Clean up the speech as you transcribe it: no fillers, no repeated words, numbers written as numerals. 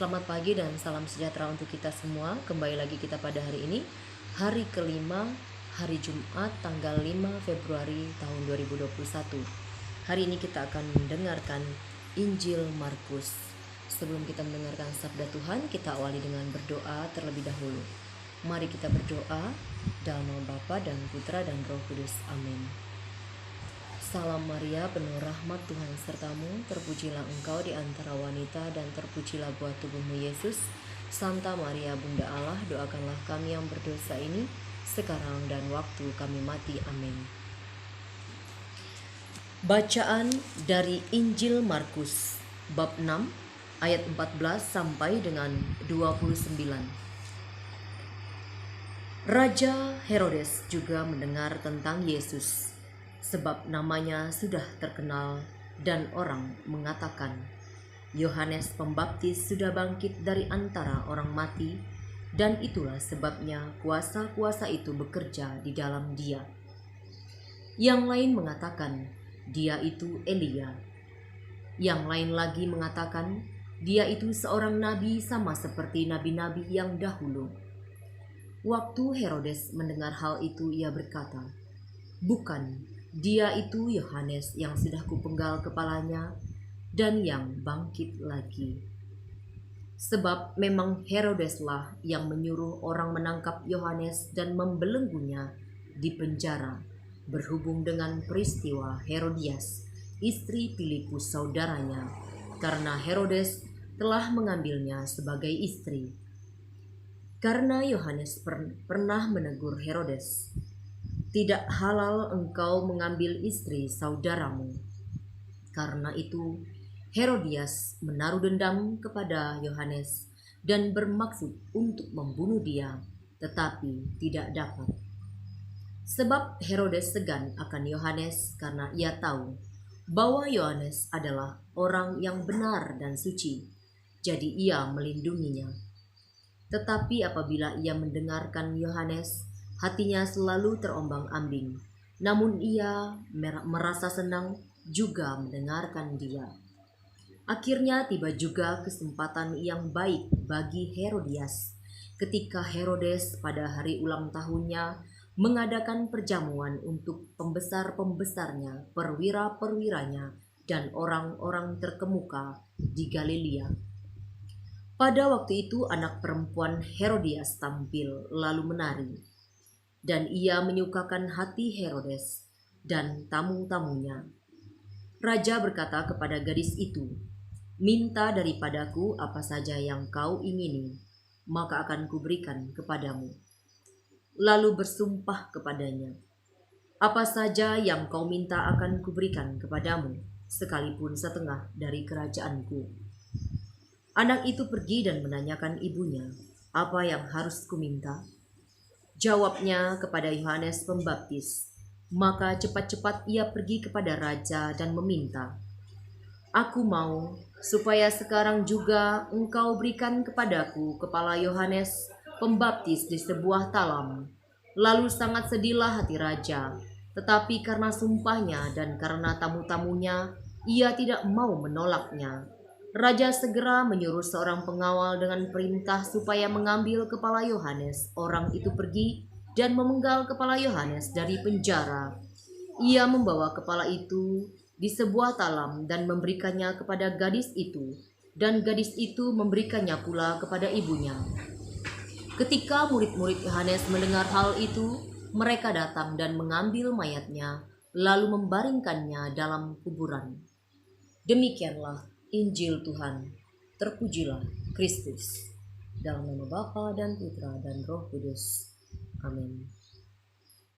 Selamat pagi dan salam sejahtera untuk kita semua. Kembali lagi kita pada hari ini, hari kelima, hari Jumat tanggal 5 Februari tahun 2021. Hari ini kita akan mendengarkan Injil Markus. Sebelum kita mendengarkan sabda Tuhan, kita awali dengan berdoa terlebih dahulu. Mari kita berdoa dalam nama Bapa dan Putra dan Roh Kudus. Amin. Salam Maria, penuh rahmat Tuhan sertamu, terpujilah engkau di antara wanita dan terpujilah buah tubuhmu Yesus. Santa Maria Bunda Allah, doakanlah kami yang berdosa ini, sekarang dan waktu kami mati. Amin. Bacaan dari Injil Markus, bab 6, ayat 14 sampai dengan 29. Raja Herodes juga mendengar tentang Yesus, sebab namanya sudah terkenal dan orang mengatakan, Yohanes Pembaptis sudah bangkit dari antara orang mati, dan itulah sebabnya kuasa-kuasa itu bekerja di dalam dia. Yang lain mengatakan, dia itu Elia. Yang lain lagi mengatakan, dia itu seorang nabi sama seperti nabi-nabi yang dahulu. Waktu Herodes mendengar hal itu, ia berkata, bukan, dia itu Yohanes yang sudah kupenggal kepalanya dan yang bangkit lagi. Sebab memang Herodeslah yang menyuruh orang menangkap Yohanes dan membelenggunya di penjara berhubung dengan peristiwa Herodias, istri Filipus saudaranya, karena Herodes telah mengambilnya sebagai istri. Karena Yohanes pernah menegur Herodes, tidak halal engkau mengambil istri saudaramu. Karena itu Herodias menaruh dendam kepada Yohanes dan bermaksud untuk membunuh dia, tetapi tidak dapat. Sebab Herodes segan akan Yohanes karena ia tahu bahwa Yohanes adalah orang yang benar dan suci, jadi ia melindunginya. Tetapi apabila ia mendengarkan Yohanes, hatinya selalu terombang-ambing, namun ia merasa senang juga mendengarkan dia. Akhirnya tiba juga kesempatan yang baik bagi Herodias, ketika Herodes pada hari ulang tahunnya mengadakan perjamuan untuk pembesar-pembesarnya, perwira-perwiranya, dan orang-orang terkemuka di Galilea. Pada waktu itu anak perempuan Herodias tampil lalu menari, dan ia menyukakan hati Herodes dan tamu-tamunya. Raja berkata kepada gadis itu, minta daripadaku apa saja yang kau ingini, maka akan kuberikan kepadamu. Lalu bersumpah kepadanya, apa saja yang kau minta akan kuberikan kepadamu, sekalipun setengah dari kerajaanku. Anak itu pergi dan menanyakan ibunya, apa yang harus kuminta? Jawabnya kepada Yohanes Pembaptis. Maka cepat-cepat ia pergi kepada raja dan meminta, aku mau supaya sekarang juga engkau berikan kepadaku kepala Yohanes Pembaptis di sebuah talam. Lalu sangat sedihlah hati raja, tetapi karena sumpahnya dan karena tamu-tamunya, ia tidak mau menolaknya. Raja segera menyuruh seorang pengawal dengan perintah supaya mengambil kepala Yohanes. Orang itu pergi dan memenggal kepala Yohanes dari penjara. Ia membawa kepala itu di sebuah talam dan memberikannya kepada gadis itu, dan gadis itu memberikannya pula kepada ibunya. Ketika murid-murid Yohanes mendengar hal itu, mereka datang dan mengambil mayatnya, lalu membaringkannya dalam kuburan. Demikianlah Injil Tuhan. Terpujilah Kristus. Dalam nama Bapa dan Putra dan Roh Kudus. Amin.